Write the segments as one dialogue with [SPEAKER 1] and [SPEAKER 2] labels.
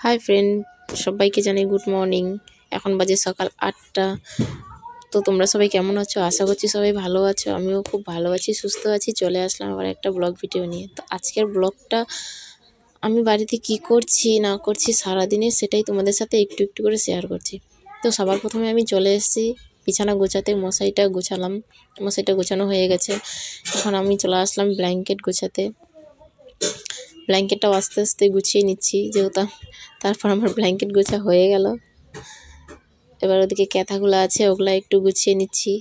[SPEAKER 1] Hi friend, সবাইকে জানাই good morning. এখন বাজে সকাল 8টা। তো তোমরা সবাই কেমন আছো? আশা করছি সবাই ভালো আছো। আমিও খুব ভালো আছি, সুস্থ আছি। চলে আসলাম আবার একটা ব্লগ ভিডিও নিয়ে। তো আজকের ব্লগটা আমি বাড়িতে কি করছি না করছি সারাদিনে সেটাই তোমাদের সাথে একটু একটু করে শেয়ার করছি। তো সবার প্রথমে আমি চলে এসেছি বিছানা গোছাতে। মশারিটা গোছালাম, মশারিটা গোছানো হয়ে গেছে। এখন আমি চলে আসলাম ব্ল্যাঙ্কেট গোছাতে। ব্ল্যাঙ্কেটটাও আস্তে আস্তে গুছিয়ে নিচ্ছি, যেহেতু তারপর আমার ব্ল্যাঙ্কেট গোছা হয়ে গেল। এবার ওদিকে ক্যাথাগুলো আছে ওগুলো একটু গুছিয়ে নিচ্ছি,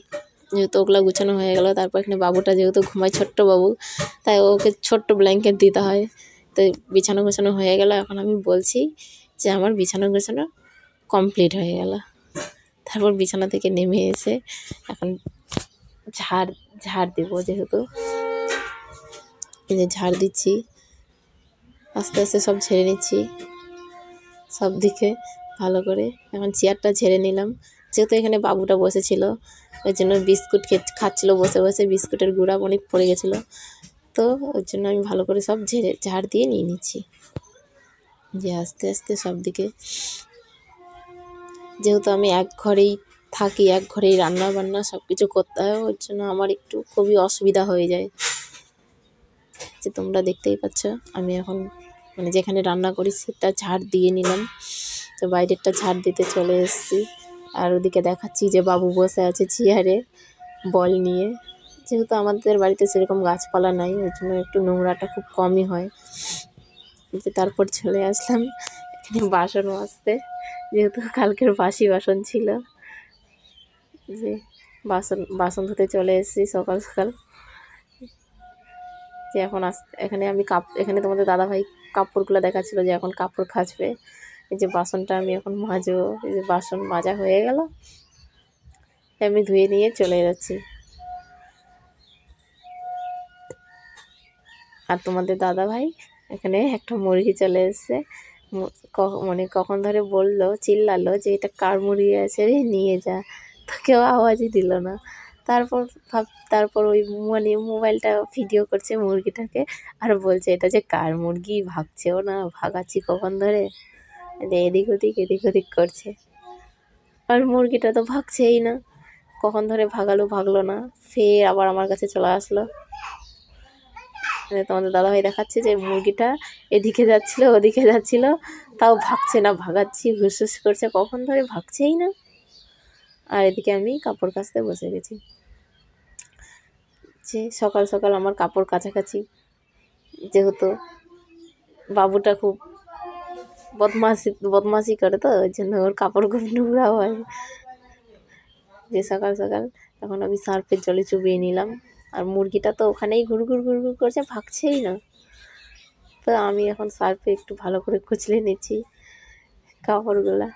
[SPEAKER 1] যেহেতু ওগুলো গুছানো হয়ে গেল। তারপর এখানে বাবুটা যেহেতু ঘুমায়, ছোট্ট বাবু, তাই ওকে ছোট্ট ব্ল্যাঙ্কেট দিতে হয়। তো বিছানা গোছানো হয়ে গেল। এখন আমি বলছি যে আমার বিছানা গোছানো কমপ্লিট হয়ে গেল। তারপর বিছানা থেকে নেমে এসে এখন ঝাড় দেবো, যেহেতু এই যে ঝাড় দিচ্ছি, আস্তে আস্তে সব ঝেড়ে নিচ্ছি সব দিকে ভালো করে। এখন চেয়ারটা ঝেড়ে নিলাম, যেহেতু এখানে বাবুটা বসেছিল, ওই জন্য বিস্কুট খাচ্ছিলো বসে বসে, বিস্কুটের গুঁড়া অনেক পড়ে গেছিলো। তো ওই জন্য আমি ভালো করে সব ঝাড় দিয়ে নিয়ে নিচ্ছি, যে আস্তে আস্তে সব দিকে। যেহেতু আমি এক ঘরেই থাকি, এক ঘরেই রান্না বান্না সব কিছু করতে হয়, ওর জন্য আমার একটু খুবই অসুবিধা হয়ে যায়। যে তোমরা দেখতেই পাচ্ছ আমি এখন যেখানে রান্না করি সেটা ঝাড় দিয়ে নিলাম। তো বাইরেরটা ঝাড় দিতে চলে এসেছি। আর ওদিকে দেখাচ্ছি যে বাবু বসে আছে চেয়ারে বল নিয়ে। যেহেতু আমাদের বাড়িতে সেরকম গাছপালা নাই, ওই জন্য একটু নোংরাটা খুব কমই হয়। তারপর চলে আসলাম এখানে বাসন মাজতে, যেহেতু কালকের বাসি বাসন ছিল। যে বাসন ধুতে চলে এসেছি সকাল সকাল। যে এখন এখানে আমি এখানে তোমাদের দাদাভাই কাপড়গুলো দেখাচ্ছিল যে এখন কাপড় কাচবে। এই যে বাসনটা আমি এখন মাজবো। এই যে বাসন মাজা হয়ে গেল, আমি ধুয়ে নিয়ে চলে যাচ্ছি। আর তোমাদের দাদাভাই এখানে একটা মুরগি চলে এসছে, কখন ধরে বললো, চিল্লালো যে এটা কার মুরগি আছে রে, নিয়ে যা। তো কেউ আওয়াজই দিল না। তারপর ওই মোবাইলটা ভিডিও করছে মুরগিটাকে, আর বলছে এটা যে কার মুরগি, ভাগছেও না, ভাগাচ্ছি কখন ধরে, এদিক ওদিক করছে। আর মুরগিটা তো ভাগছেই না, কখন ধরে ভাগলো না, ফের আবার আমার কাছে চলে আসলো। তোমাদের দাদাভাই দেখাচ্ছে যে মুরগিটা এদিকে যাচ্ছিল ওদিকে যাচ্ছিল, তাও ভাগছে না, ভাগাচ্ছি হুস করছে, কখন ধরে ভাগছেই না। আর এদিকে আমি কাপড় কাচতে বসে গেছি। যে সকাল সকাল আমার কাপড় কাছাকাছি, যেহেতু বাবুটা খুব বদমাশি করে, তো ওই জন্য ওর কাপড় খুব নোংরা হয়। যে সকাল সকাল এখন আমি সার্ফের জলে চুবিয়ে নিলাম। আর মুরগিটা তো ওখানেই ঘুরঘুর করছে, ভাগছেই না। তো আমি এখন সার্ফে একটু ভালো করে কুচলে নিচ্ছি কাপড়গুলা।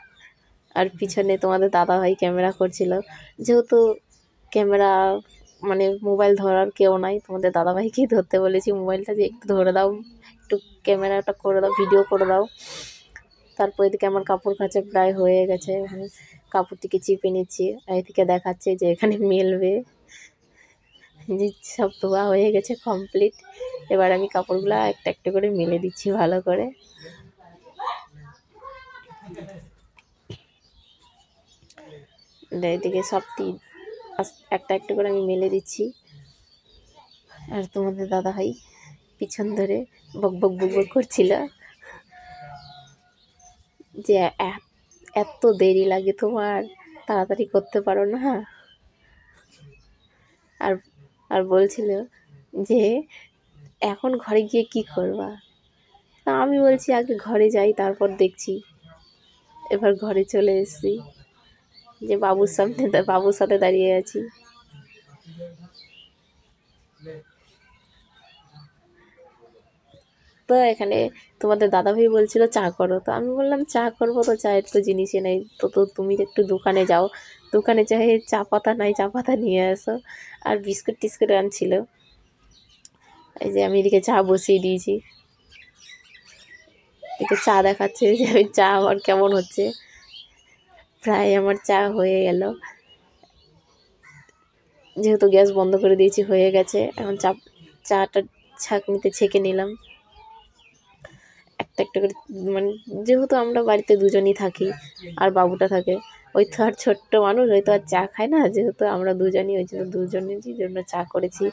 [SPEAKER 1] আর পিছনে তোমাদের দাদাভাই ক্যামেরা করছিল, যেহেতু ক্যামেরা মোবাইল ধরার কেউ নাই, তোমাদের দাদাভাইকেই ধরতে বলেছি মোবাইলটা, যে একটু ধরে দাও, একটু ক্যামেরাটা করে দাও, ভিডিও করে দাও। তারপর এদিকে আমার কাপড় কাচা প্রায় হয়ে গেছে, এখানে কাপড়টিকে চিপে নিচ্ছি। আর এদিকে দেখাচ্ছে যে এখানে মেলবে, যে সব ধোয়া হয়ে গেছে কমপ্লিট। এবার আমি কাপড়গুলো একটা একটা করে মেলে দিচ্ছি ভালো করে। এদিকে সবটি একটা একটা করে আমি মেলে দিচ্ছি। আর তোমাদের দাদাভাই পিছন ধরে বক করছিল যে এত দেরি লাগে তোমার, তাড়াতাড়ি করতে পারো না। আর বলছিল যে এখন ঘরে গিয়ে কি করবা। তা আমি বলছি আগে ঘরে যাই, তারপর দেখছি। এবার ঘরে চলে এসেছি, যে বাবুর সাথে দাঁড়িয়ে আছি। তো এখানে তোমাদের দাদাভাই বলছিল চা করো, তো আমি বললাম চা করবো, তো চায়ের তো জিনিসই নেই, তো তুমি একটু দোকানে যাও, দোকানে যাই চা পাতা নাই, চা পাতা নিয়ে আসো। আর বিস্কুট টিস্কুট আনছিল। এই যে আমি এদিকে চা বসিয়ে দিয়েছি। এতে চা দেখাচ্ছে যে চা আমার কেমন হচ্ছে। প্রায় আমার চা হয়ে গেল, যেহেতু গ্যাস বন্ধ করে দিয়েছি, হয়ে গেছে। এখন চাটা ছাঁকনিতে ছেঁকে নিলাম। একটা একটা করে, মানে যেহেতু আমরা বাড়িতে দুজনই থাকি আর বাবুটা থাকে, ওই তো আর ছোট্ট মানুষ, ওই তো আর চা খায় না, যেহেতু আমরা দুজনই, ওই জন্য দুজনেরই জন্য চা করেছি।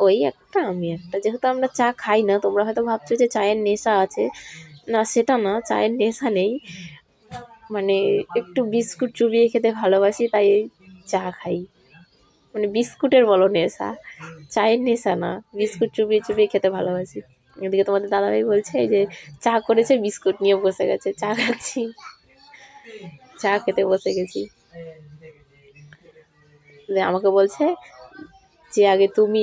[SPEAKER 1] ওই একটা আমি একটা, যেহেতু আমরা চা খাই না, তোমরা হয়তো ভাবছো যে চায়ের নেশা আছে, না সেটা না, চায়ের নেশা নেই, মানে একটু বিস্কুট চুবিয়ে খেতে ভালোবাসি, তাই চা খাই। মানে বিস্কুটের বলো নেশা, চায়ের নেশা না, বিস্কুট চুবিয়ে চুবিয়ে খেতে ভালোবাসি। এদিকে তোমাদের দাদাভাই বলছে এই যে চা করেছে, বিস্কুট নিয়ে বসে গেছে, চা খাচ্ছি, চা খেতে বসে গেছি। আমাকে বলছে যে আগে তুমি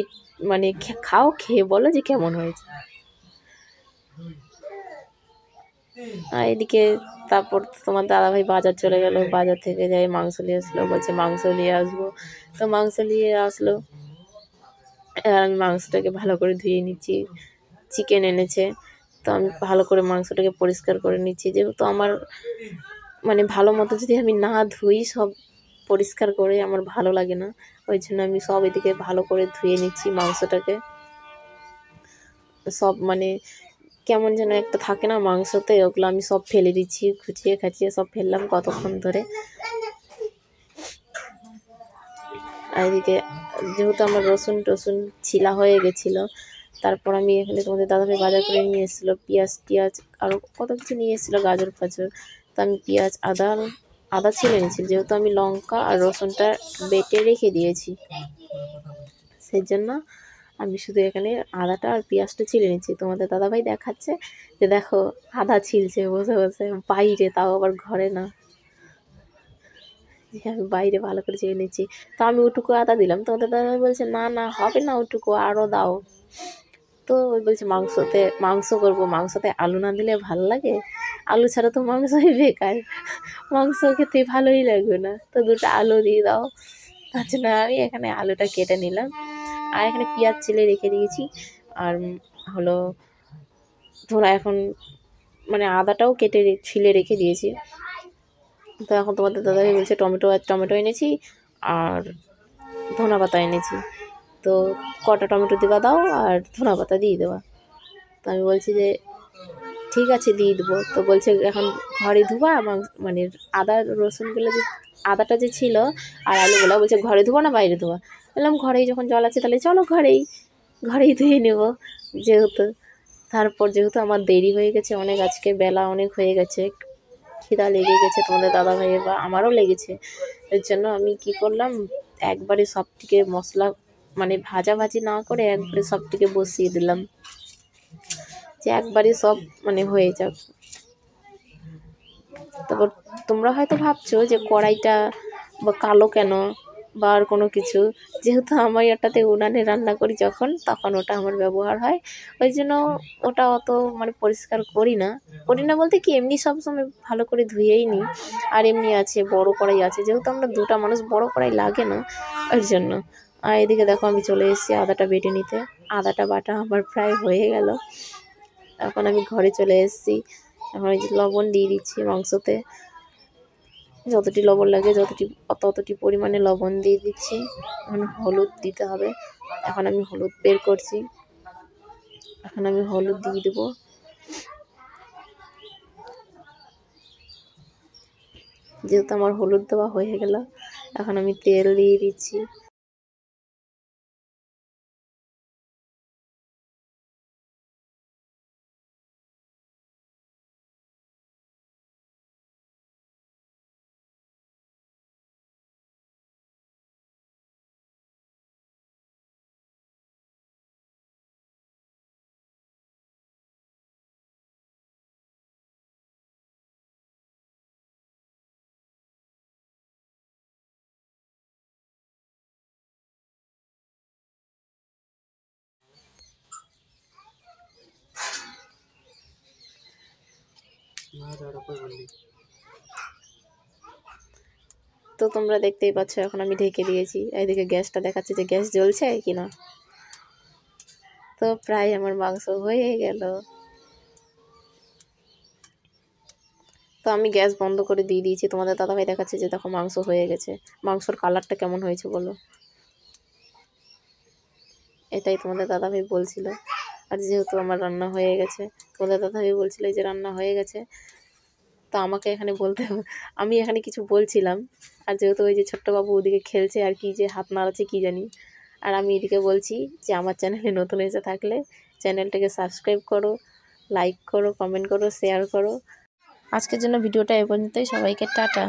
[SPEAKER 1] মানে খাও, খেয়ে বলো যে কেমন হয়েছে। আর এদিকে তারপর তোমার দাদাভাই বাজার চলে গেল, বাজার থেকে যাই মাংস নিয়ে আসলো, বলছে মাংস নিয়ে আসবো, তো মাংস নিয়ে আসলো। আর আমি মাংসটাকে ভালো করে ধুয়ে নিচ্ছি, চিকেন এনেছে, তো আমি ভালো করে মাংসটাকে পরিষ্কার করে নিচ্ছি, যেহেতু আমার মানে ভালো মতো যদি আমি না ধুই সব পরিষ্কার করে, আমার ভালো লাগে না, ওই জন্য আমি সব এদিকে ভালো করে ধুয়ে নিচ্ছি মাংসটাকে। সব মানে কেমন যেন একটা থাকে না মাংসতে, ওগুলো আমি সব ফেলে দিচ্ছি, খুঁচিয়ে খাচিয়ে সব ফেললাম কতক্ষণ ধরে। আর এদিকে যেহেতু আমার রসুন টসুন ছিলা হয়ে গেছিলো, তারপর আমি এখানে তোমাদের দাদাভাই বাজার করে নিয়ে এসেছিলো পেঁয়াজ টিয়াজ, আরও কত কিছু নিয়ে এসেছিলো, গাজর ফাজর, তো আমি পেঁয়াজ আদা ছিলে নিয়েছি, যেহেতু আমি লঙ্কা আর রসুনটা বেটে রেখে দিয়েছি, সেই জন্য আমি শুধু এখানে আদাটা আর পেঁয়াজটা ছিলে নিচ্ছি। তোমাদের দাদাভাই দেখাচ্ছে যে দেখো আদা ছিলছে বসে বসে, বাইরে, তাও আবার ঘরে না, আমি বাইরে ভালো করে চেয়ে নিচ্ছি। তো আমি ওটুকু আদা দিলাম, তোমাদের দাদাভাই বলছে না না হবে না ওটুকু, আরও দাও। তো ওই বলছে মাংস করবো, মাংসতে আলু না দিলে ভালো লাগে, আলু ছাড়া তো মাংসই বেকার, মাংস খেতে ভালোই লাগবে না, তো দুটো আলু দিয়ে দাও। তার জন্য আমি এখানে আলুটা কেটে নিলাম, আর এখানে পেঁয়াজ ছিলে রেখে দিয়েছি, আর হলো ধরো এখন মানে আদাটাও কেটে ছিলে রেখে দিয়েছি। তো এখন তোমাদের দাদাভাই বলছে টমেটো এনেছি আর ধনা পাতা এনেছি, তো কটা টমেটো দেওয়া দাও আর ধনা পাতা দিয়ে দেওয়া। তো আমি বলছি যে ঠিক আছে দিয়ে দেবো। তো বলছে এখন ঘরে ধোবা, মানে আদা রসুনগুলো যে আদাটা যে ছিল আর আলুগুলো, বলছে ঘরে ধোবো না বাইরে ধোবা। বললাম ঘরেই, যখন জল আছে তাহলে চলো ঘরেই ধুয়ে নেব যেহেতু। তারপর যেহেতু আমার দেরি হয়ে গেছে অনেক, আজকে বেলা অনেক হয়ে গেছে, খিদা লেগে গেছে, তোমাদের দাদাভাইয়ের বা আমারও লেগেছে, এর জন্য আমি কি করলাম, একবারে সবটিকে মশলা মানে ভাজাভাজি না করে একবারে সবটিকে বসিয়ে দিলাম, যে একবারে সব মানে হয়ে যাক। তারপর তোমরা হয়তো ভাবছো যে কড়াইটা বা কালো কেন বা আর কোনো কিছু, যেহেতু আমি ওটাতে উনানে রান্না করি যখন, তখন ওটা আমার ব্যবহার হয়, ওই জন্য ওটা অত মানে পরিষ্কার করি না বলতে কি, এমনি সবসময় ভালো করে ধুয়েই নিই। আর এমনি আছে বড় কড়াই আছে, যেহেতু আমরা দুটা মানুষ, বড় কড়াই লাগে না ওই জন্য। আর এদিকে দেখো আমি চলে এসেছি আদাটা বেটে নিতে, আদাটা বাটা আমার প্রায় হয়ে গেল। এখন আমি ঘরে চলে এসেছি, এখন এই যে লবণ দিয়ে দিচ্ছি মাংসতে, যতটি লবণ লাগে ততটি পরিমাণে লবণ দিয়ে দিচ্ছি। এখন হলুদ দিতে হবে, এখন আমি হলুদ বের করছি, এখন আমি হলুদ দিয়ে দেবো। যেহেতু আমার হলুদ দেওয়া হয়ে গেল, এখন আমি তেল দিয়ে দিচ্ছি। তো তোমরা দেখতেই পাচ্ছ এখন আমি ঢেকে দিয়েছি, এইদিকে গ্যাসটা দেখাচ্ছে যে গ্যাস জ্বলছে কিনা। তো প্রায় আমার মাংস হয়ে গেল, তো আমি গ্যাস বন্ধ করে দিয়ে দিয়েছি। তোমাদের দাদাভাই দেখাচ্ছে যে দেখো মাংস হয়ে গেছে, মাংসর কালারটা কেমন হয়েছে বলো, এটাই তোমাদের দাদাভাই বলছিল। আর যেহেতু আমার রান্না হয়ে গেছে, তোমাদের দাদাভাই বলছিল যে রান্না হয়ে গেছে, তো আমাকে এখানে বলতে হবে, আমি এখানে কিছু বলছিলাম, আর যেহেতু ওই যে ছোট্ট বাবু ওদিকে খেলছে আর কি যে হাত নাড়াচ্ছে কি জানি, আর আমি এদিকে বলছি যে আমার চ্যানেলে নতুন এসে থাকলে চ্যানেলটাকে সাবস্ক্রাইব করো, লাইক করো, কমেন্ট করো, শেয়ার করো। আজকের জন্য ভিডিওটা এ পর্যন্তই। সবাইকে টাটা।